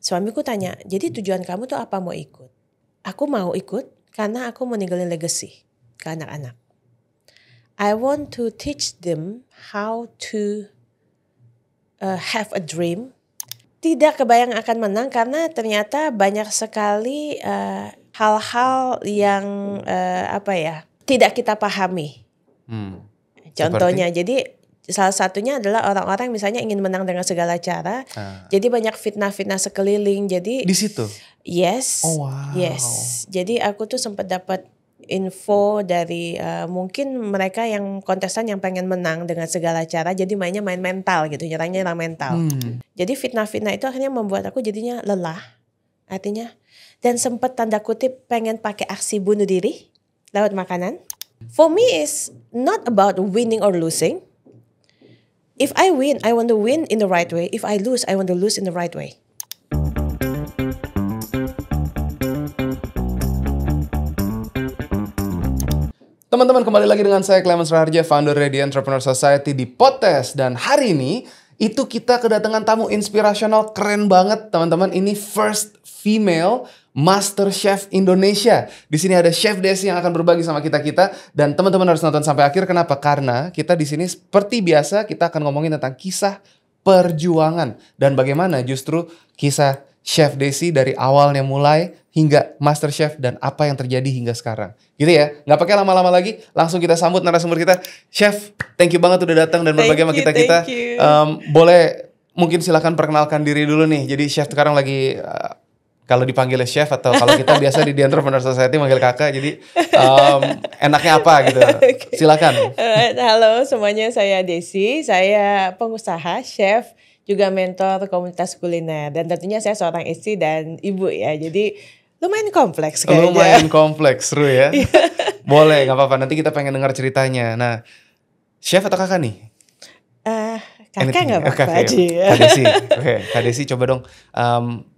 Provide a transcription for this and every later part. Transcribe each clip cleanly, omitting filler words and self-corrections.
Suamiku tanya, jadi tujuan kamu tuh apa mau ikut? Aku mau ikut karena aku mau ninggalin legacy ke anak-anak. I want to teach them how to have a dream. Tidak kebayang akan menang karena ternyata banyak sekali hal-hal yang tidak kita pahami. Contohnya, jadi salah satunya adalah orang-orang misalnya ingin menang dengan segala cara. Jadi banyak fitnah-fitnah sekeliling. Jadi di situ. Yes. Oh, wow. Yes. Jadi aku tuh sempat dapat info dari mungkin mereka yang kontestan yang pengen menang dengan segala cara, jadi mainnya main mental gitu, nyerang mental. Jadi fitnah-fitnah itu akhirnya membuat aku jadinya lelah, artinya, dan sempat tanda kutip pengen pakai aksi bunuh diri lewat makanan. For me is not about winning or losing. If I win, I want to win in the right way. If I lose, I want to lose in the right way. Teman-teman, kembali lagi dengan saya Clemens Raharja, founder Ready Entrepreneur Society di Podcast. Dan hari ini itu kita kedatangan tamu inspirasional keren banget, teman-teman. Ini first female Master Chef Indonesia. Di sini ada Chef Desi yang akan berbagi sama kita dan teman-teman harus nonton sampai akhir. Kenapa? Karena kita di sini seperti biasa kita akan ngomongin tentang kisah perjuangan dan bagaimana justru kisah Chef Desi dari awalnya mulai hingga Master Chef dan apa yang terjadi hingga sekarang. Gitu ya. Nggak pakai lama-lama lagi, langsung kita sambut narasumber kita. Chef, thank you banget udah datang dan berbagi sama kita. Boleh mungkin silakan perkenalkan diri dulu nih. Jadi Chef sekarang lagi kalau dipanggilnya Chef atau kalau kita biasa di Entrepreneur Society manggil kakak. Jadi enaknya apa gitu. Silakan. Halo semuanya, saya Desi. Saya pengusaha, chef, juga mentor komunitas kuliner, dan tentunya saya seorang istri dan ibu ya. Jadi lumayan kompleks kayaknya. Lumayan kompleks, seru ya. Boleh, gak apa-apa. Nanti kita pengen dengar ceritanya. Nah, Chef atau kakak nih? Kakak gak apa-apa aja. Kak Desi, Kak Desi coba dong.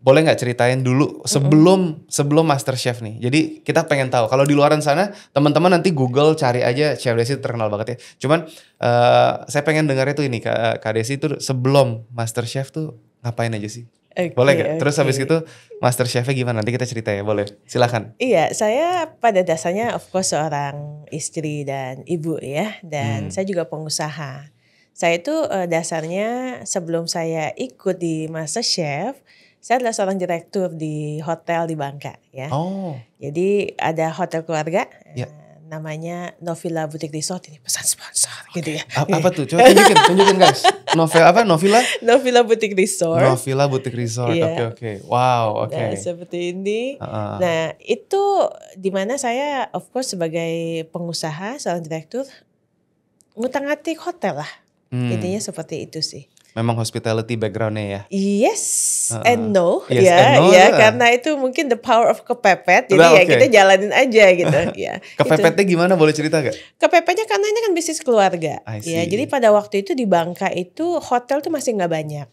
Boleh gak ceritain dulu sebelum Master Chef nih. Jadi kita pengen tahu. Kalau di luaran sana, teman-teman nanti Google cari aja Chef Desi, terkenal banget ya. Cuman saya pengen dengarnya tuh ini, Kak Desi tuh sebelum Master Chef tuh ngapain aja sih? Boleh gak? Terus habis itu Master Chef-nya gimana? Nanti kita cerita ya, boleh? Silakan. Iya, saya pada dasarnya of course seorang istri dan ibu ya. Dan saya juga pengusaha. Saya itu dasarnya sebelum saya ikut di Master Chef, saya adalah seorang direktur di hotel di Bangka ya. Oh. Jadi ada hotel keluarga. Ya. Namanya Novilla Boutique Resort, ini pesan sponsor gitu ya. Apa tuh? Coba tunjukin guys. Novilla Boutique Resort. Novilla Boutique Resort. Yeah. Oke. Wow, oke. Nah, seperti ini. Nah, itu dimana saya of course sebagai pengusaha, seorang direktur, ngutang-ngatik hotel lah. Intinya seperti itu sih. Memang hospitality background-nya ya? Yes and no. Yes ya, and no, ya karena itu mungkin the power of kepepet. Jadi ya kita jalanin aja gitu. Ya. Kepepetnya gimana, boleh cerita gak? Kepepetnya karena ini kan bisnis keluarga. Ya, jadi pada waktu itu di Bangka itu hotel tuh masih gak banyak.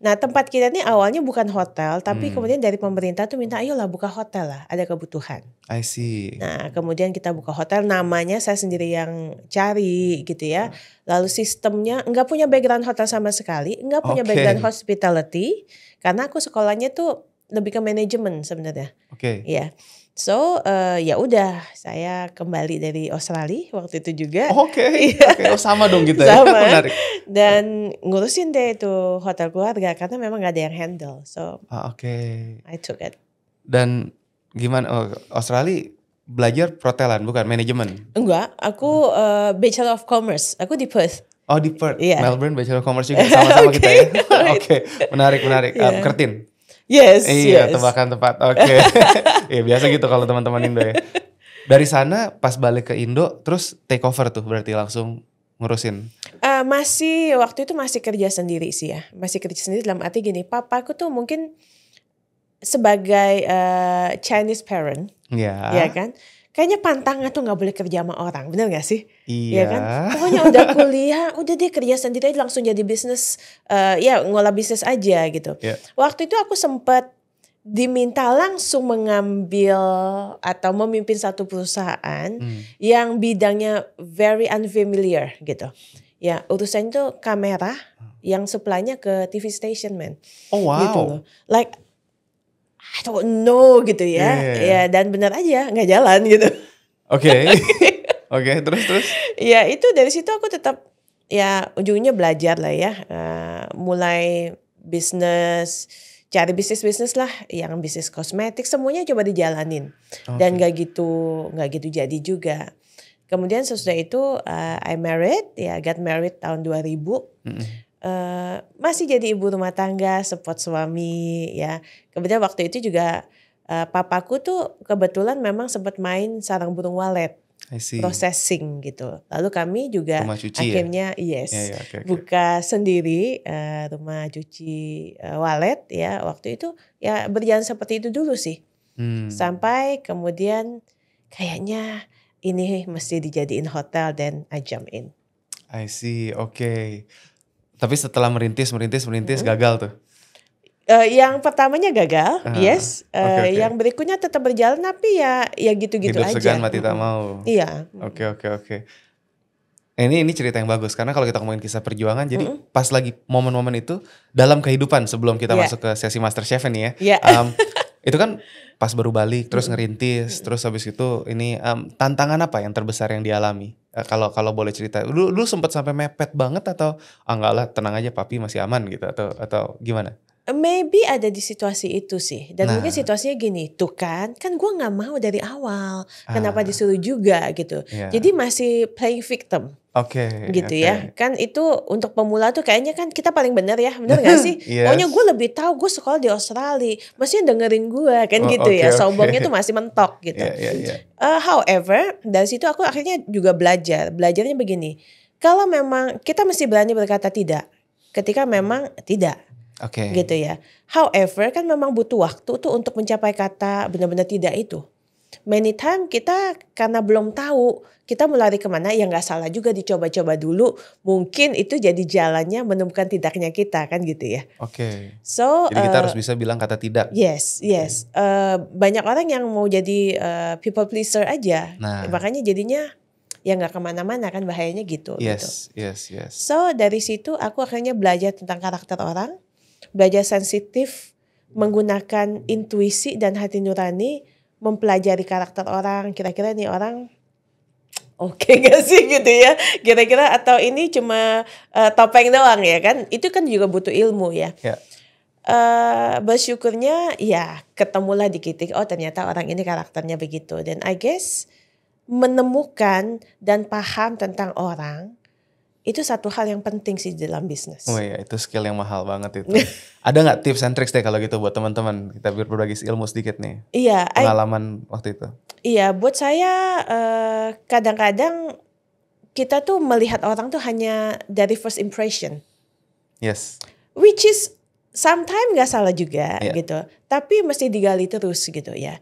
Nah, tempat kita ini awalnya bukan hotel, tapi kemudian dari pemerintah tuh minta ayolah buka hotel lah, ada kebutuhan. I see. Nah, kemudian kita buka hotel, namanya saya sendiri yang cari gitu ya. Lalu sistemnya enggak punya background hotel sama sekali, enggak punya background hospitality, karena aku sekolahnya tuh lebih ke manajemen sebenarnya. Oke. Ya. So ya udah, saya kembali dari Australia waktu itu juga. Oke. Oh, sama dong kita sama. Ya. Menarik. Dan ngurusin deh itu hotel keluarga karena memang gak ada yang handle. So I took it. Dan gimana Australia belajar perhotelan bukan manajemen? Enggak, aku Bachelor of Commerce. Aku di Perth. Oh, di Perth. Yeah. Melbourne Bachelor of Commerce juga sama-sama kita ya. Oke. Menarik. Yeah. Kertin. Yes. Iya, tebakan tepat. Oke. Iya, biasa gitu kalau teman-teman Indo ya. Dari sana pas balik ke Indo terus take over tuh berarti langsung ngurusin. Waktu itu masih kerja sendiri sih ya. Masih kerja sendiri dalam arti gini, papaku tuh mungkin sebagai Chinese parent. Iya. Ya kan? Kayaknya pantangnya tuh gak boleh kerja sama orang, bener gak sih? Iya. Ya kan? Pokoknya udah kuliah, udah dia kerja sendiri aja langsung jadi bisnis, ngolah bisnis aja gitu. Yeah. Waktu itu aku sempat diminta langsung mengambil atau memimpin satu perusahaan yang bidangnya very unfamiliar gitu. Ya, urusan itu kamera yang supply-nya ke TV station, man. Oh wow. Gitu loh. Like I don't know gitu ya. Ya dan benar aja nggak jalan gitu. Oke. Oke, terus? Ya itu dari situ aku tetap ya ujungnya belajar lah ya. Mulai bisnis, cari bisnis lah, yang bisnis kosmetik semuanya coba dijalanin. Dan nggak gitu jadi juga. Kemudian sesudah itu I married, ya got married tahun 2000. Masih jadi ibu rumah tangga, support suami ya. Kemudian waktu itu juga papaku tuh kebetulan memang sempat main sarang burung walet. Processing gitu. Lalu kami juga rumah cuci akhirnya okay. buka sendiri rumah cuci walet ya. Waktu itu ya berjalan seperti itu dulu sih. Sampai kemudian kayaknya ini mesti dijadiin hotel dan I jump in. I see, oke. Tapi setelah merintis gagal tuh. Yang pertamanya gagal, yes. Okay. Yang berikutnya tetap berjalan tapi ya gitu-gitu hidup aja. Hidup segan mati tak mau. Iya. Oke. Ini cerita yang bagus karena kalau kita ngomongin kisah perjuangan, jadi pas lagi momen-momen itu dalam kehidupan sebelum kita masuk ke sesi MasterChef ini ya. Itu kan pas baru balik terus ngerintis, terus habis itu ini tantangan apa yang terbesar yang dialami? Kalau boleh cerita. Dulu sempat sampai mepet banget atau enggak lah, tenang aja papi masih aman gitu atau gimana? Maybe ada di situasi itu sih. Dan mungkin situasinya gini, tuh kan gue gak mau dari awal. Kenapa disuruh juga gitu. Jadi masih playing victim. Gitu ya. Kan itu untuk pemula tuh kayaknya kan kita paling benar ya. Benar gak sih? Pokoknya gue lebih tahu, gue sekolah di Australia. Maksudnya dengerin gue kan gitu ya. Sombongnya tuh masih mentok gitu. However, dari situ aku akhirnya juga belajar. Belajarnya begini. Kalau memang kita mesti berani berkata tidak. Ketika memang tidak. Gitu ya. However kan memang butuh waktu tuh untuk mencapai kata benar-benar tidak itu. Many time kita karena belum tahu kita mau lari kemana, ya nggak salah juga dicoba-coba dulu. Mungkin itu jadi jalannya menemukan tidaknya kita kan gitu ya. So jadi kita harus bisa bilang kata tidak. Yes. Banyak orang yang mau jadi people pleaser aja. Makanya jadinya ya nggak kemana-mana kan, bahayanya gitu. Yes. So dari situ aku akhirnya belajar tentang karakter orang. Belajar sensitif, menggunakan intuisi dan hati nurani, mempelajari karakter orang, kira-kira nih orang oke gak sih gitu ya, kira-kira atau ini cuma topeng doang ya kan, itu kan juga butuh ilmu ya. Bersyukurnya ya ketemulah di titik, oh ternyata orang ini karakternya begitu, dan I guess menemukan dan paham tentang orang itu satu hal yang penting sih dalam bisnis. Oh iya, itu skill yang mahal banget itu. Ada nggak tips and tricks deh kalau gitu buat teman-teman? Kita berbagi ilmu sedikit nih. Iya. Pengalaman waktu itu. Iya, buat saya kadang-kadang kita tuh melihat orang tuh hanya dari first impression. Yes. Which is sometimes nggak salah juga gitu. Tapi mesti digali terus gitu ya.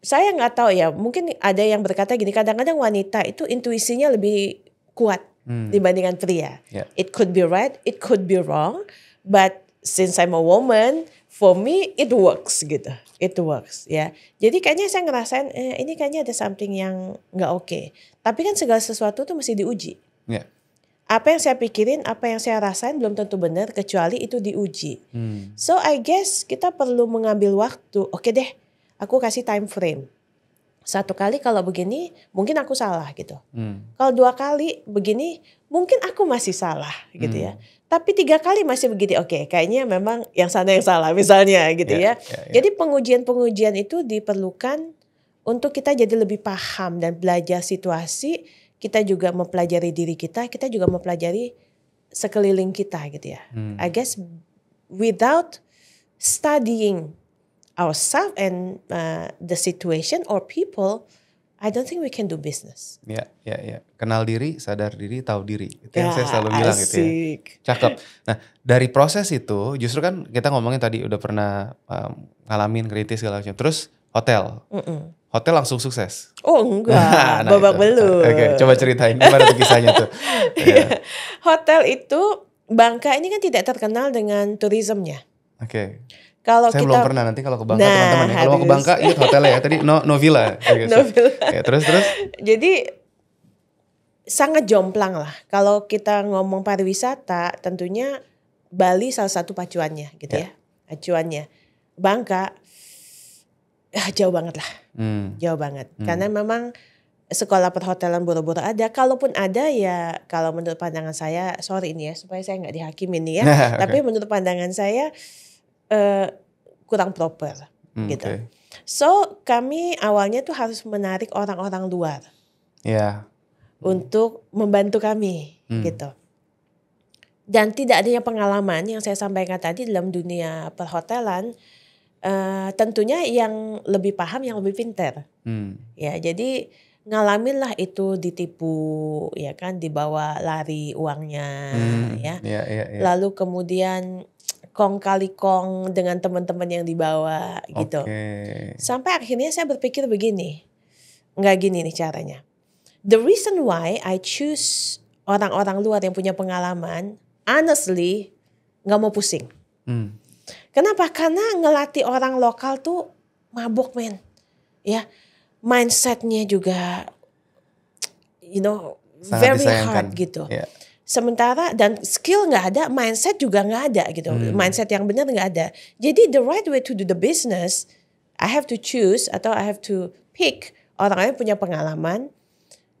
Saya nggak tahu ya. Mungkin ada yang berkata gini. Kadang-kadang wanita itu intuisinya lebih kuat dibandingkan pria. It could be right, it could be wrong, but since I'm a woman, for me it works gitu. It works ya. Jadi kayaknya saya ngerasain ini kayaknya ada something yang nggak oke. Tapi kan segala sesuatu tuh mesti diuji. Apa yang saya pikirin, apa yang saya rasain belum tentu benar kecuali itu diuji. So I guess kita perlu mengambil waktu. Oke deh, aku kasih time frame. 1 kali kalau begini mungkin aku salah gitu. Kalau 2 kali begini mungkin aku masih salah gitu ya. Tapi 3 kali masih begini, oke, kayaknya memang yang sana yang salah misalnya gitu ya. Jadi pengujian-pengujian itu diperlukan untuk kita jadi lebih paham dan belajar situasi. Kita juga mempelajari diri kita juga mempelajari sekeliling kita gitu ya. I guess without studying ourselves and the situation or people, I don't think we can do business. Ya. Kenal diri, sadar diri, tahu diri. Itu yang saya selalu bilang gitu ya. Cakep. Nah, dari proses itu, justru kan kita ngomongin tadi udah pernah ngalamin kritis segala macam. Terus hotel. Hotel langsung sukses. Oh enggak, babak belur. Oke, coba ceritain gimana tuh kisahnya tuh. Hotel itu, Bangka ini kan tidak terkenal dengan turismenya. Kalau saya kita belum pernah, nanti kalau ke Bangka teman-teman ya. Kalau mau ke Bangka ingat hotelnya ya. Tadi no villa. No villa. Ya, terus. Jadi sangat jomplang lah. Kalau kita ngomong pariwisata, tentunya Bali salah satu pacuannya gitu ya. Acuannya. Bangka, jauh banget lah. Jauh banget. Karena memang sekolah perhotelan boro-boro ada. Kalaupun ada ya, kalau menurut pandangan saya, sorry ini ya, supaya saya nggak dihakimin nih ya. Okay. Tapi menurut pandangan saya kurang proper gitu. Okay. So kami awalnya tuh harus menarik orang-orang luar untuk membantu kami gitu. Dan tidak adanya pengalaman yang saya sampaikan tadi dalam dunia perhotelan, tentunya yang lebih paham, yang lebih pintar. Ya, jadi ngalamin lah itu ditipu, ya kan, dibawa lari uangnya, ya. Lalu kemudian kong kali kong dengan teman-teman yang dibawa gitu. Sampai akhirnya saya berpikir begini, nggak gini nih caranya. The reason why I choose orang-orang luar yang punya pengalaman, honestly, nggak mau pusing. Kenapa? Karena ngelatih orang lokal tuh mabok, men. Ya, mindsetnya juga, sangat very hard gitu. Sementara dan skill nggak ada, mindset juga nggak ada gitu. Mindset yang benar nggak ada. Jadi the right way to do the business, I have to choose atau I have to pick orang yang punya pengalaman.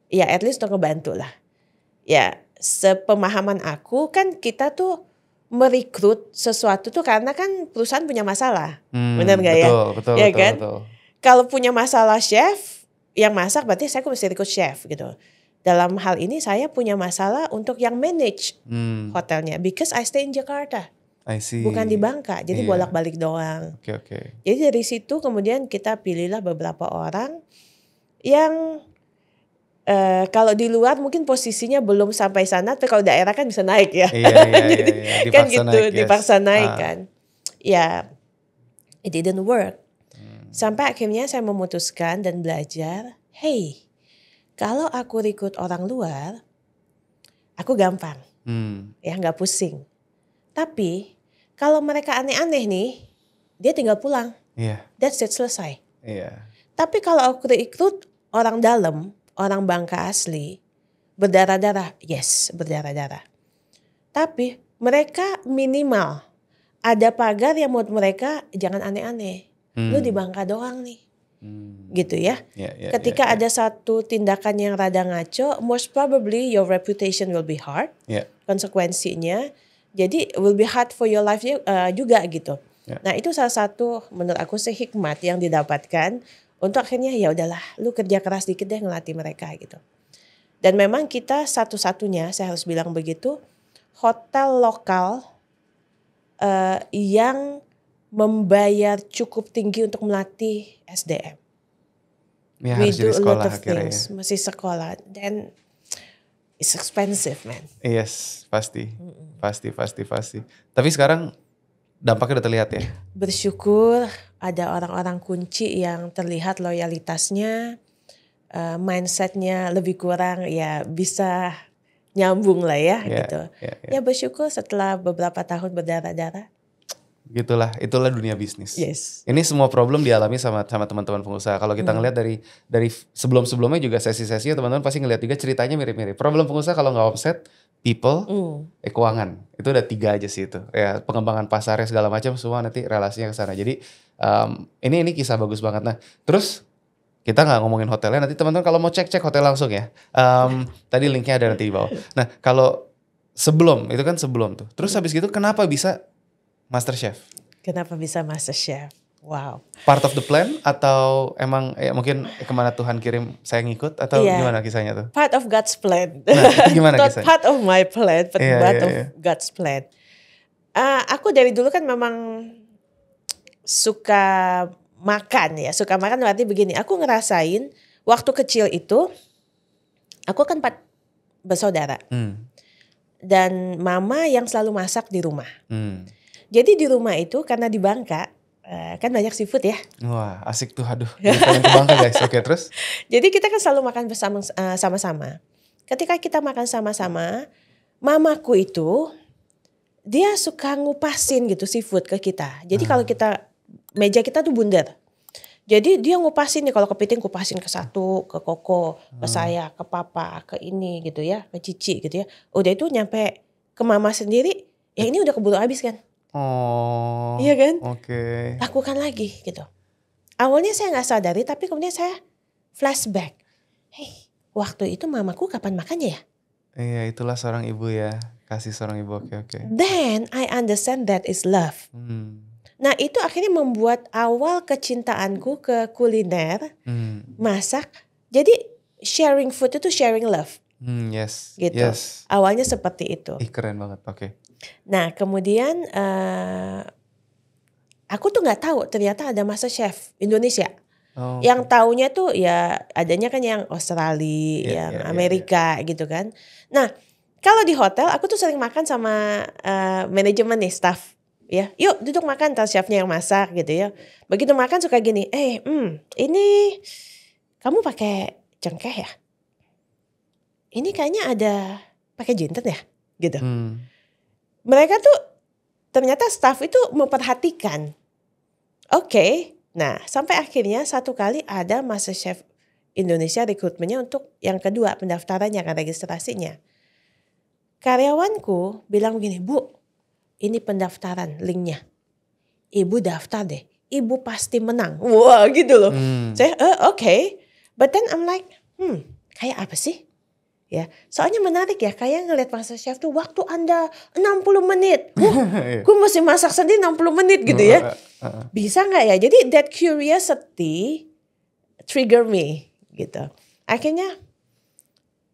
Ya, at least untuk ngebantu lah. Ya, sepemahaman aku kan kita tuh merekrut sesuatu tuh karena kan perusahaan punya masalah. Benar nggak ya? Betul, ya betul, kan? betul. Kalau punya masalah chef yang masak, berarti saya mesti rekrut chef gitu. Dalam hal ini saya punya masalah untuk yang manage hotelnya, because I stay in Jakarta. I see. Bukan di Bangka, jadi bolak-balik doang. Okay. Jadi dari situ kemudian kita pilihlah beberapa orang yang kalau di luar mungkin posisinya belum sampai sana, tapi kalau daerah kan bisa naik ya. Iya. Kan gitu, dipaksa naik kan. Ya, it didn't work. Sampai akhirnya saya memutuskan dan belajar, hey, kalau aku rekrut orang luar, aku gampang, ya nggak pusing. Tapi kalau mereka aneh-aneh nih, dia tinggal pulang. That's it, selesai. Tapi kalau aku rekrut orang dalam, orang Bangka asli, berdarah-darah, yes, berdarah-darah. Tapi mereka minimal ada pagar yang buat mereka jangan aneh-aneh. Lu di Bangka doang nih. Gitu ya. Ketika ada satu tindakan yang rada ngaco, most probably your reputation will be hard. Konsekuensinya, jadi will be hard for your life juga gitu. Nah, itu salah satu menurut aku sih hikmat yang didapatkan untuk akhirnya ya udahlah, lu kerja keras dikit deh ngelatih mereka gitu. Dan memang kita satu-satunya, saya harus bilang begitu, hotel lokal yang membayar cukup tinggi untuk melatih SDM. We do a lot of things, masih sekolah, dan it's expensive, man. Yes, pasti. Tapi sekarang dampaknya udah terlihat ya? Bersyukur ada orang-orang kunci yang terlihat loyalitasnya, mindsetnya lebih kurang ya bisa nyambung lah ya gitu. Ya bersyukur setelah beberapa tahun berdarah-darah. Gitulah, itulah dunia bisnis. Yes. Ini semua problem dialami sama teman-teman pengusaha. Kalau kita ngelihat dari sebelum-sebelumnya juga sesi-sesi teman-teman pasti ngelihat juga ceritanya mirip-mirip. Problem pengusaha kalau nggak offset, people, keuangan. Itu udah 3 aja sih itu. Ya, pengembangan pasarnya segala macam semua nanti relasinya ke sana. Jadi ini kisah bagus banget. Nah, terus kita nggak ngomongin hotelnya. Nanti teman-teman kalau mau cek hotel langsung ya. Tadi linknya ada nanti di bawah. Nah, kalau sebelum itu kan sebelum tuh. Terus habis gitu kenapa bisa MasterChef? Kenapa bisa MasterChef? Wow. Part of the plan atau emang ya mungkin kemana Tuhan kirim saya ngikut atau gimana kisahnya tuh? Part of God's plan. Nah, itu gimana Not kisahnya? part of my plan, but part of God's plan. Aku dari dulu kan memang suka makan ya. Suka makan berarti begini. Aku ngerasain waktu kecil itu, aku kan 4 bersaudara. Dan mama yang selalu masak di rumah. Jadi di rumah itu karena di Bangka kan banyak seafood ya. Wah asik tuh, aduh. Pengen ke Bangka guys. Oke, terus? Jadi kita kan selalu makan sama-sama. Ketika kita makan sama-sama, mamaku itu dia suka ngupasin gitu seafood ke kita. Jadi kalau meja kita tuh bundar. Jadi dia ngupasin nih, kalau kepiting kupasin ke satu, ke Koko, ke saya, ke papa, ke ini gitu ya, ke Cici gitu ya. Udah itu nyampe ke mama sendiri, ya ini udah keburu habis kan. Oh. Iya kan? Oke. Lakukan lagi gitu. Awalnya saya nggak sadari, tapi kemudian saya flashback. Hey, waktu itu mamaku kapan makannya ya? Iya, itulah seorang ibu ya. Kasih seorang ibu. Oke. Then I understand that is love. Nah itu akhirnya membuat awal kecintaanku ke kuliner, masak. Jadi sharing food itu sharing love. Yes. Gitu. Yes. Awalnya seperti itu. Keren banget. Oke. Nah kemudian aku tuh nggak tahu ternyata ada MasterChef Indonesia. Oh, Yang taunya tuh ya adanya kan yang Australia, yang Amerika gitu kan. Nah kalau di hotel aku tuh sering makan sama manajemen nih, staff. Ya, yuk duduk makan, ntar chefnya yang masak gitu ya. Begitu makan suka gini, ini kamu pakai cengkeh ya? Ini kayaknya ada pakai jinten ya? Gitu. Mereka tuh ternyata staff itu memperhatikan. Oke. Nah sampai akhirnya satu kali ada MasterChef Indonesia rekrutmennya untuk yang kedua pendaftarannya kan registrasinya. Karyawanku bilang begini, Bu, ini pendaftaran linknya. Ibu daftar deh. Ibu pasti menang. Wah gitu loh. Saya oke. But then I'm like, kayak apa sih? Ya, soalnya menarik ya. Kayak ngeliat MasterChef tuh waktu Anda 60 menit. Gue mesti masak sendiri 60 menit gitu ya. Bisa nggak ya? Jadi that curiosity trigger me gitu. Akhirnya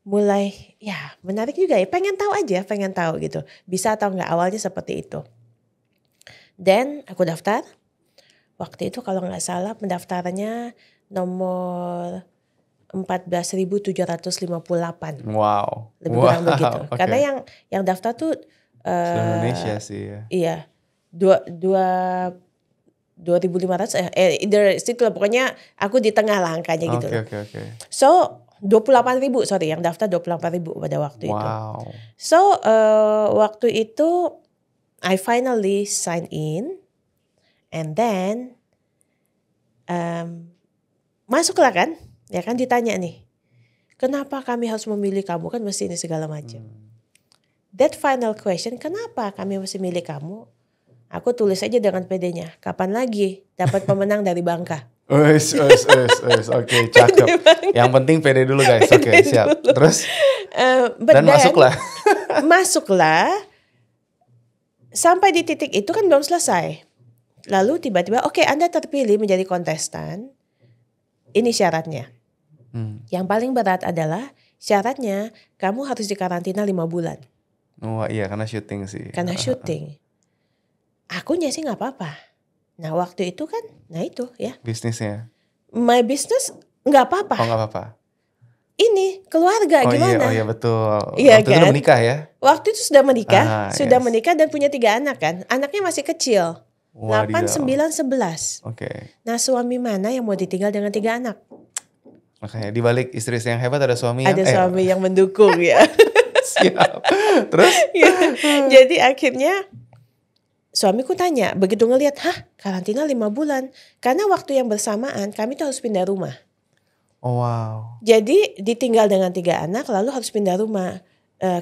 mulai ya menarik juga ya, pengen tahu gitu, bisa atau enggak, awalnya seperti itu. Dan aku daftar, waktu itu kalau nggak salah pendaftarannya nomor 14.758. Wow. Lebih kurang begitu. Okay. Karena yang daftar tuh Indonesia sih ya. Iya. 2.500 either situ lah, pokoknya aku di tengah lah angkanya gitu. Oke. So 28.000 yang daftar 28.000 pada waktu itu. So waktu itu I finally sign in and then masuklah kan, ya kan ditanya nih, kenapa kami harus memilih kamu, kan mesti ini segala macam. That final question, kenapa kami mesti milih kamu? Aku tulis aja dengan pedenya, kapan lagi dapat pemenang dari Bangka. Oke, cakep. Yang penting pede dulu guys. Oke, siap. Terus dan masuklah. Sampai di titik itu kan belum selesai. Lalu tiba-tiba oke, Anda terpilih menjadi kontestan. Ini syaratnya. Yang paling berat adalah syaratnya kamu harus dikarantina 5 bulan. Oh iya, karena syuting sih. Karena syuting. Akunya sih nggak apa-apa. Nah waktu itu kan, nah itu ya. Bisnisnya? My business nggak apa-apa. Oh nggak apa-apa. Ini keluarga gimana? Oh iya betul. Iya, waktu itu udah menikah ya? Waktu itu sudah menikah, menikah dan punya 3 anak kan. Anaknya masih kecil, 8, 9, 11. Oke. Nah suami mana yang mau ditinggal dengan 3 anak? Makanya dibalik istri yang hebat ada suami yang suami yang mendukung ya. Siap. Terus? Jadi akhirnya suamiku tanya, begitu ngelihat, karantina 5 bulan. Karena waktu yang bersamaan kami tuh harus pindah rumah. Oh wow. Jadi ditinggal dengan 3 anak lalu harus pindah rumah.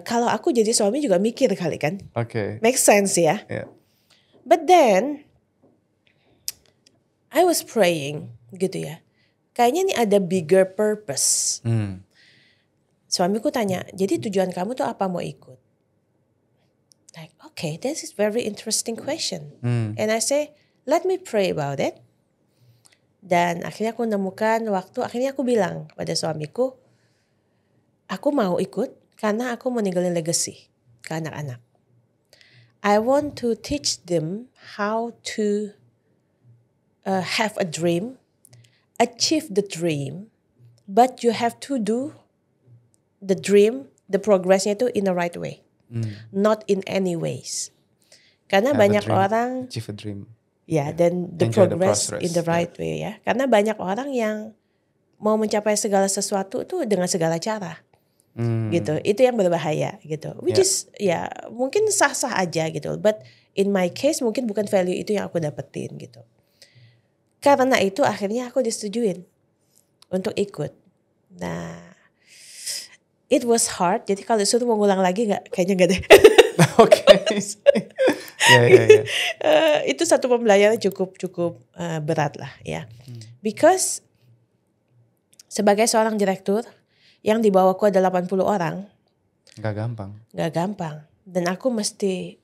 Kalau aku jadi suami juga mikir kali kan. Oke. Make sense ya. Yeah. But then I was praying gitu ya. Kayaknya nih ada bigger purpose. Suamiku tanya, jadi tujuan kamu tuh apa mau ikut? Like, okay, this is very interesting question. And I say, let me pray about it. Dan akhirnya aku menemukan waktu, akhirnya aku bilang pada suamiku, aku mau ikut karena aku mau ninggalin legacy ke anak-anak. I want to teach them how to have a dream, achieve the dream, but you have to do the dream, the progressnya itu in the right way. Not in any ways. Karena banyak orang achieve a dream. Ya, dan the progress in the right way ya. Karena banyak orang yang mau mencapai segala sesuatu tuh dengan segala cara. Gitu. Itu yang berbahaya gitu. Which is ya mungkin sah-sah aja gitu. But in my case mungkin bukan value itu yang aku dapetin gitu. Karena itu akhirnya aku disetujuin untuk ikut. Nah, it was hard. Jadi kalau disuruh mengulang lagi kayaknya nggak deh. Oke. Itu satu pembelajaran cukup berat lah ya. Because sebagai seorang direktur yang di bawahku ada 80 orang. Gak gampang. Dan aku mesti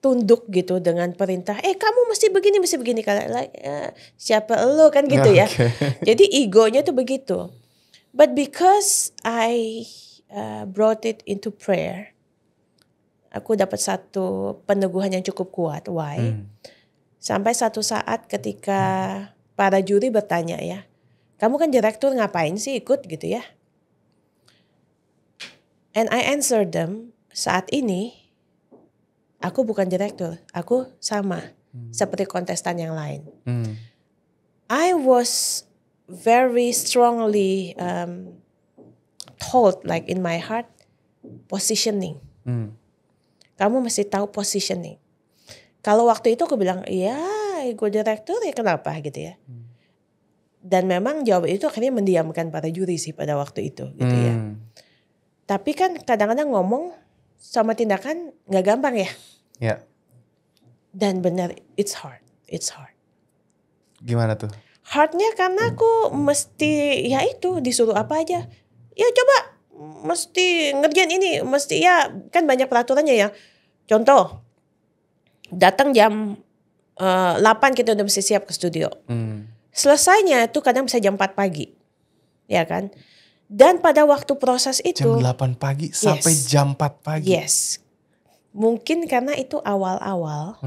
tunduk gitu dengan perintah. Kamu mesti begini. Siapa lo kan gitu ya. Jadi egonya tuh begitu. But because I brought it into prayer, aku dapat satu peneguhan yang cukup kuat. Why? Sampai satu saat ketika para juri bertanya ya, kamu kan direktur ngapain sih ikut gitu ya? And I answered them, saat ini aku bukan direktur, aku sama seperti kontestan yang lain. I was very strongly told like in my heart, positioning. Kamu mesti tahu positioning. Kalau waktu itu aku bilang, iya gue direktur ya kenapa gitu ya. Dan memang jawaban itu akhirnya mendiamkan para juri sih pada waktu itu gitu ya. Tapi kan kadang-kadang ngomong sama tindakan gak gampang ya. Dan benar, it's hard. Gimana tuh? Hardnya karena aku mesti ya itu disuruh apa aja. Ya coba mesti ngerjain ini. Mesti ya kan banyak peraturannya ya. Contoh, datang jam 8 kita udah mesti siap ke studio. Selesainya itu kadang bisa jam 4 pagi. Ya kan? Dan pada waktu proses itu. Jam 8 pagi sampai jam 4 pagi? Yes. Mungkin karena itu awal-awal.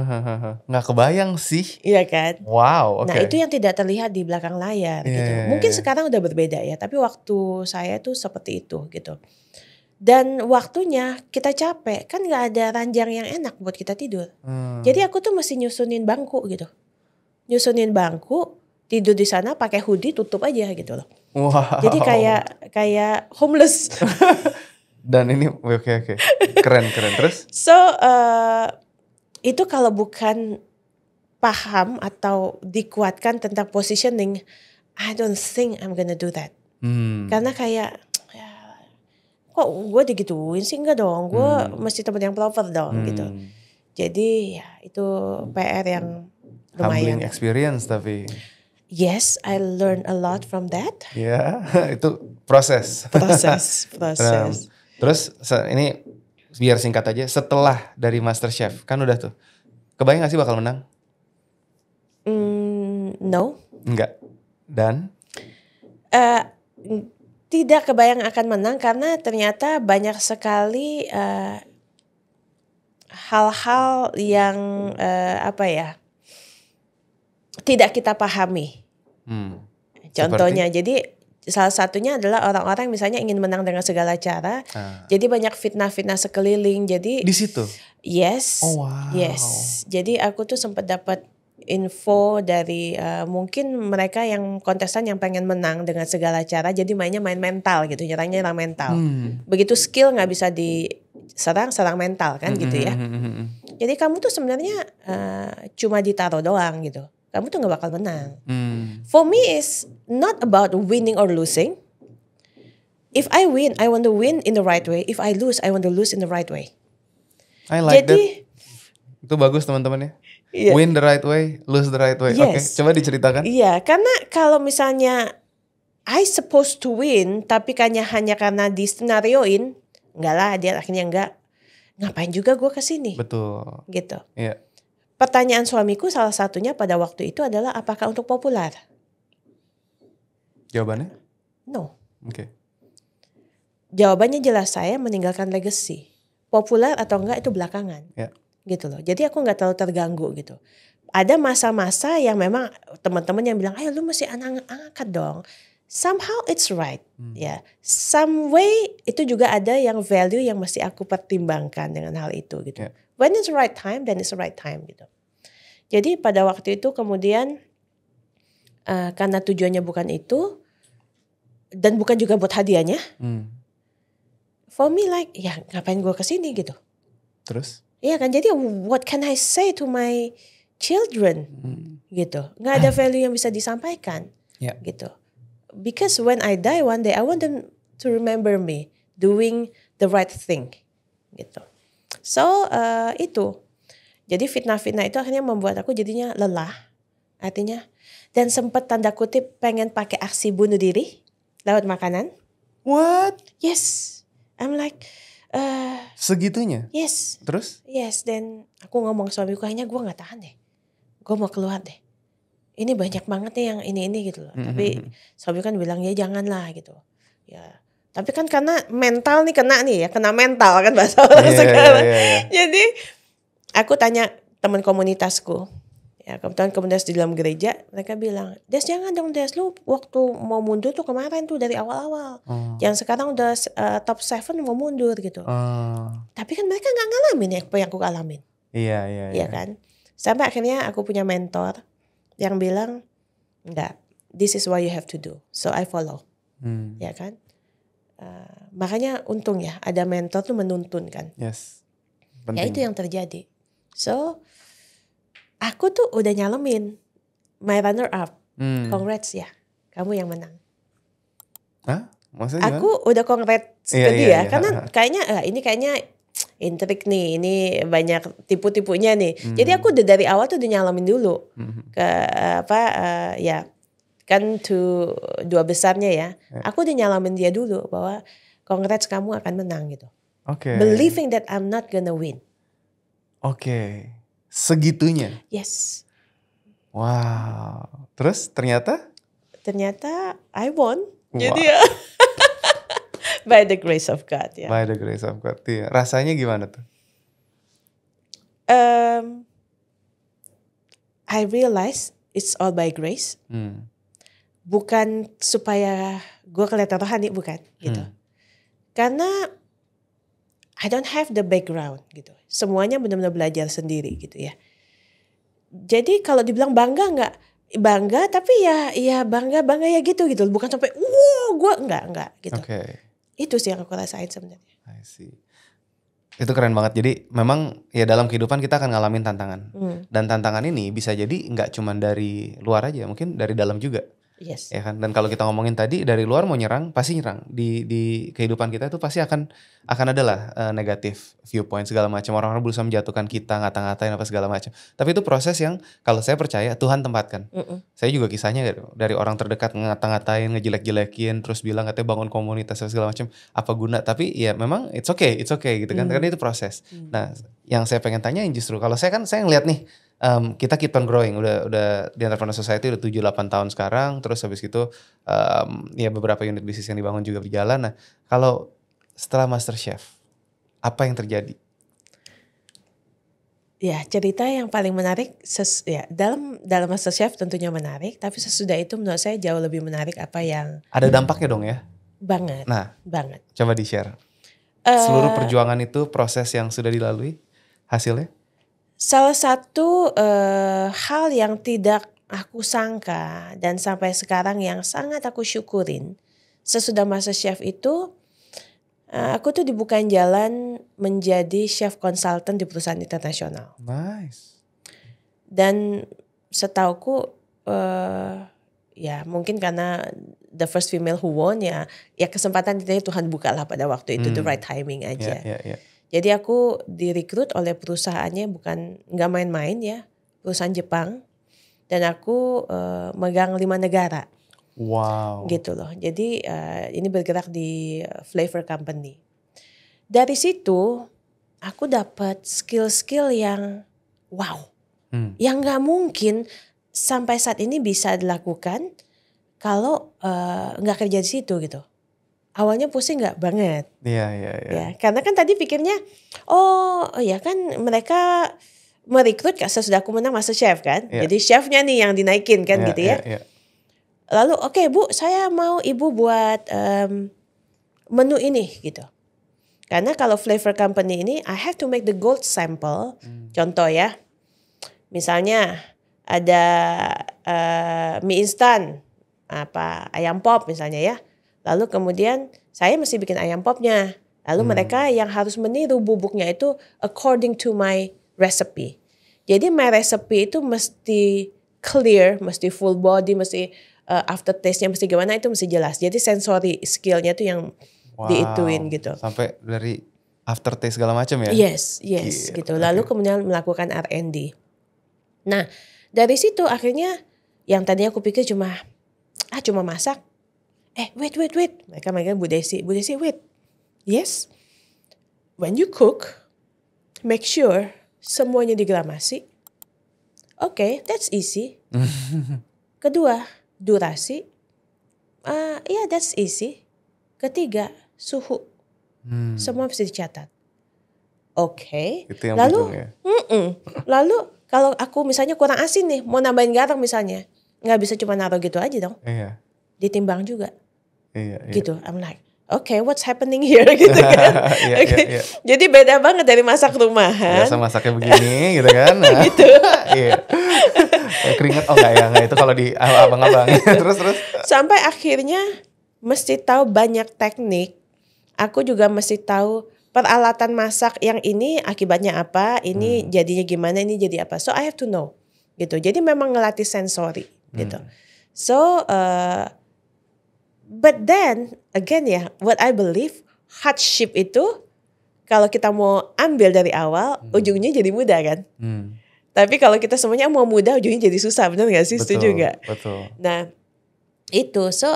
Nggak kebayang sih. Iya kan? Wow, oke. Nah itu yang tidak terlihat di belakang layar gitu. Mungkin sekarang udah berbeda ya. Tapi waktu saya tuh seperti itu gitu. Dan waktunya kita capek. Kan gak ada ranjang yang enak buat kita tidur. Jadi aku tuh mesti nyusunin bangku gitu. Nyusunin bangku. Tidur di sana pakai hoodie tutup aja gitu loh. Wow. Jadi kayak homeless. Dan ini oke. Keren terus. So itu kalau bukan paham atau dikuatkan tentang positioning, I don't think I'm gonna do that. Karena kayak kok gue digituin sih, enggak dong. Gue mesti tempat yang proper dong gitu. Jadi ya itu PR yang lumayan. Humbling experience tapi. Yes, I learned a lot from that. Ya, itu proses. Terus ini biar singkat aja, setelah dari MasterChef kan udah tuh, kebayang gak sih bakal menang? No. Enggak. Dan? Tidak kebayang akan menang karena ternyata banyak sekali hal-hal yang tidak kita pahami. Contohnya, jadi salah satunya adalah orang-orang misalnya ingin menang dengan segala cara. Jadi banyak fitnah-fitnah sekeliling. Jadi di situ. Yes. Oh, wow. Yes. Jadi aku tuh sempat dapat info dari mungkin mereka yang kontestan yang pengen menang dengan segala cara. Jadi mainnya main mental gitu, nyerang mental. Begitu skill nggak bisa diserang mental kan gitu ya. Jadi kamu tuh sebenarnya cuma ditaruh doang gitu. Kamu tuh gak bakal menang. For me it's not about winning or losing. If I win, I want to win in the right way. If I lose, I want to lose in the right way. I like that. Itu bagus teman-teman ya. Yeah. Win the right way, lose the right way. Yes. Oke, coba diceritakan. Iya, karena kalau misalnya I supposed to win, tapi hanya karena di skenarioin, enggak lah, dia akhirnya enggak. Ngapain juga gue kesini? Betul. Gitu. Iya. Pertanyaan suamiku salah satunya pada waktu itu adalah apakah untuk populer? Jawabannya? No. Oke. Jawabannya jelas, saya meninggalkan legacy. Populer atau enggak itu belakangan. Yeah. Gitu loh. Jadi aku enggak terlalu terganggu gitu. Ada masa-masa yang memang teman-teman yang bilang, ayo lu mesti angkat dong. Somehow it's right. Ya. Some way itu juga ada yang value yang mesti aku pertimbangkan dengan hal itu gitu. Yeah. When it's the right time, then it's the right time gitu. Jadi pada waktu itu kemudian karena tujuannya bukan itu dan bukan juga buat hadiahnya. For me like ya ngapain gue kesini gitu. Terus? Iya kan, jadi what can I say to my children gitu. Nggak ada value yang bisa disampaikan gitu. Because when I die one day I want them to remember me doing the right thing gitu. So itu. Jadi fitnah-fitnah itu akhirnya membuat aku jadinya lelah. Artinya, dan sempat tanda kutip pengen pakai aksi bunuh diri lewat makanan. What? Yes, I'm like, Segitunya? yes. Terus? Yes, dan aku ngomong suamiku, kayaknya gue gak tahan deh. Gue mau keluar deh. Ini banyak banget nih yang ini gitu loh. Tapi suami kan bilang ya janganlah gitu. Ya, tapi kan karena mental nih kena mental kan bahasa orang sekarang. Jadi aku tanya teman komunitasku, ya kebetulan komunitas di dalam gereja, mereka bilang, Des jangan dong Des, lu waktu mau mundur tuh kemarin tuh dari awal-awal. Yang sekarang udah top 7 mau mundur gitu. Tapi kan mereka gak ngalamin ya apa yang aku alamin. Iya kan. Sampai akhirnya aku punya mentor yang bilang, enggak, this is what you have to do. So I follow. Ya kan. Makanya untung ya ada mentor tuh menuntun kan. Yes. Penting. Ya itu yang terjadi. So aku tuh udah nyalemin my runner up. Congrats ya, kamu yang menang. Hah? Maksudnya gimana? Aku udah congrats ke dia karena ini kayaknya intrik nih, ini banyak tipu-tipunya nih. Jadi aku udah dari awal tuh udah nyalamin dulu ke ya kan to dua besarnya ya. Aku udah nyalamin dia dulu bahwa congrats kamu akan menang gitu. Believing that I'm not gonna win. Segitunya? Yes. Wow. Terus ternyata? Ternyata I won. Wow. Jadi ya by the grace of God ya. By the grace of God. Ya. Rasanya gimana tuh? I realize it's all by grace. Bukan supaya gue kelihatan rohani, bukan gitu. Karena I don't have the background gitu. Semuanya benar-benar belajar sendiri gitu ya. Jadi kalau dibilang bangga enggak? Bangga tapi ya bangga ya gitu. Bukan sampai gue enggak gitu. Itu sih yang aku rasain sebenarnya. I see. Itu keren banget. Jadi memang ya dalam kehidupan kita akan ngalamin tantangan. Dan tantangan ini bisa jadi enggak cuma dari luar aja, mungkin dari dalam juga. Yes. Ya kan. Dan kalau kita ngomongin tadi dari luar mau nyerang, pasti nyerang. Di kehidupan kita itu pasti akan adalah negatif viewpoint segala macam. Orang-orang berusaha menjatuhkan kita, ngata-ngatain apa segala macam. Tapi itu proses yang kalau saya percaya Tuhan tempatkan. Saya juga kisahnya dari orang terdekat ngata-ngatain, ngejelek-jelekin, terus bilang katanya bangun komunitas segala macam, apa guna? Tapi ya memang it's okay gitu kan. Karena itu proses. Nah, yang saya pengen tanyain justru kalau saya ngeliat nih, kita keep on growing, udah di Entrepreneur Society udah 7-8 tahun sekarang, terus habis itu ya beberapa unit bisnis yang dibangun juga berjalan. Nah, kalau setelah MasterChef, apa yang terjadi? Ya, cerita yang paling menarik dalam MasterChef tentunya menarik, tapi sesudah itu menurut saya jauh lebih menarik apa yang ada dampaknya dong ya? Banget. Nah, banget. Coba di-share. Seluruh perjuangan itu proses yang sudah dilalui, hasilnya? Salah satu hal yang tidak aku sangka dan sampai sekarang yang sangat aku syukurin sesudah MasterChef itu aku tuh dibukain jalan menjadi chef consultant di perusahaan internasional. Nice. Dan setauku ya mungkin karena the first female who won ya kesempatan itu Tuhan buka lah pada waktu itu, the right timing aja. Yeah. Jadi aku direkrut oleh perusahaannya nggak main-main ya, perusahaan Jepang, dan aku megang 5 negara. Wow. Gitu loh. Jadi ini bergerak di flavor company. Dari situ aku dapat skill-skill yang wow, yang nggak mungkin sampai saat ini bisa dilakukan kalau nggak kerja di situ gitu. Awalnya pusing nggak banget. Iya. Ya, karena kan tadi pikirnya, ya kan mereka merekrut sesudah aku menang MasterChef kan. Yeah. Jadi chefnya nih yang dinaikin kan gitu ya. Yeah. Lalu oke, Bu, saya mau ibu buat menu ini gitu. Karena kalau flavor company ini, I have to make the gold sample. Contoh ya, misalnya ada mie instan, ayam pop misalnya ya. Lalu kemudian saya mesti bikin ayam popnya. Lalu mereka yang harus meniru bubuknya itu according to my recipe. Jadi my recipe itu mesti clear, mesti full body, mesti aftertaste-nya mesti gimana itu mesti jelas. Jadi sensory skill-nya itu yang diituin gitu. Sampai dari aftertaste segala macam ya. Yes, Gila, gitu. Lalu kemudian melakukan R&D. Nah, dari situ akhirnya yang tadinya aku pikir cuma masak. Wait. Mereka Bu Desi, wait. Yes. When you cook, make sure semuanya digramasi. Okay, that's easy. Kedua, durasi. Yeah, that's easy. Ketiga, suhu. Semua bisa dicatat. Oke. Itu yang Lalu, bingung ya. lalu kalau aku misalnya kurang asin nih, mau nambahin garam misalnya, nggak bisa cuma naruh gitu aja dong. Iya. Ditimbang juga. Iya. Gitu. I'm like, okay, what's happening here gitu kan. Iya. Jadi beda banget dari masak rumahan. Biasa masaknya begini gitu kan. Nah, Gitu. Iya. Keringet enggak itu kalau di abang-abang. terus. Sampai akhirnya mesti tahu banyak teknik. Aku juga mesti tahu peralatan masak yang ini akibatnya apa, ini jadinya gimana, ini jadi apa. So I have to know. Gitu. Jadi memang ngelatih sensori gitu. So but then again ya, what I believe hardship itu kalau kita mau ambil dari awal, ujungnya jadi mudah kan. Tapi kalau kita semuanya mau mudah, ujungnya jadi susah, benar nggak sih? Setuju nggak? Betul. Nah itu, so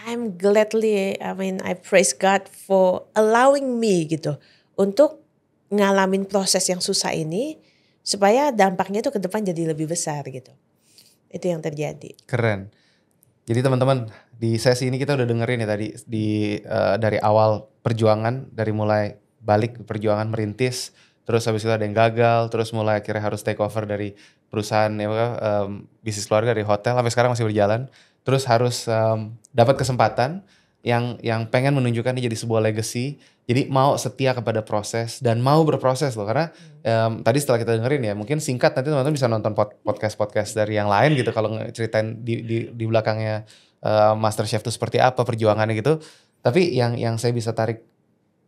I praise God for allowing me gitu untuk ngalamin proses yang susah ini supaya dampaknya tuh ke depan jadi lebih besar gitu. Itu yang terjadi. Keren. Jadi teman-teman, di sesi ini kita udah dengerin ya tadi dari awal perjuangan, dari mulai balik perjuangan merintis, terus habis itu ada yang gagal, terus mulai akhirnya harus take over dari perusahaan bisnis keluarga, dari hotel sampai sekarang masih berjalan. Terus harus dapat kesempatan yang pengen menunjukkan ini jadi sebuah legacy. Jadi mau setia kepada proses dan mau berproses loh. Karena tadi setelah kita dengerin ya, mungkin singkat nanti teman-teman bisa nonton podcast dari yang lain gitu. Kalau ceritain di belakangnya MasterChef itu seperti apa perjuangannya gitu. Tapi yang saya bisa tarik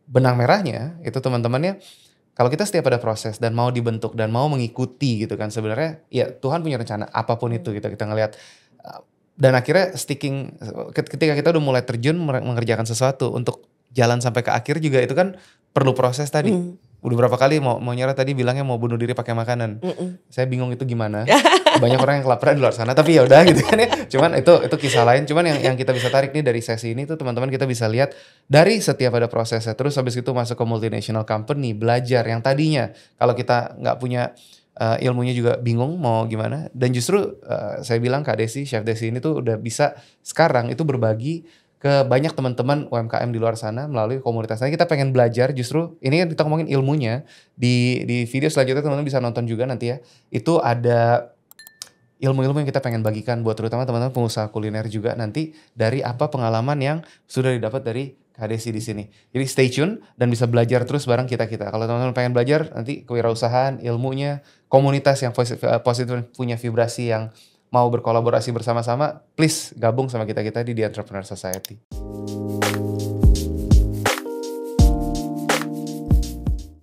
benang merahnya itu teman-temannya, kalau kita setia pada proses dan mau dibentuk dan mau mengikuti gitu kan, sebenarnya ya Tuhan punya rencana apapun itu gitu. Kita ngelihat dan akhirnya sticking, ketika kita udah mulai terjun mengerjakan sesuatu untuk jalan sampai ke akhir juga itu kan perlu proses tadi. Udah berapa kali mau nyerah tadi bilangnya mau bunuh diri pakai makanan. Saya bingung itu gimana. Banyak orang yang kelaparan di luar sana, tapi ya udah gitu kan ya. Cuman itu kisah lain. Cuman yang kita bisa tarik nih dari sesi ini tuh teman-teman, kita bisa lihat dari setiap pada prosesnya. Terus habis itu masuk ke multinational company, belajar yang tadinya kalau kita nggak punya ilmunya juga bingung mau gimana. Dan justru saya bilang Kak Desi, Chef Desi ini tuh udah bisa sekarang itu berbagi ke banyak teman-teman UMKM di luar sana melalui komunitasnya. Kita pengen belajar, justru ini kan kita ngomongin ilmunya. Di video selanjutnya teman-teman bisa nonton juga nanti ya. Itu ada ilmu-ilmu yang kita pengen bagikan buat terutama teman-teman pengusaha kuliner juga nanti dari apa pengalaman yang sudah didapat dari Kak Desi di sini. Jadi stay tune dan bisa belajar terus bareng kita-kita. Kalau teman-teman pengen belajar nanti kewirausahaan, ilmunya, komunitas yang positif punya vibrasi yang mau berkolaborasi bersama-sama, please gabung sama kita-kita di The Entrepreneur Society.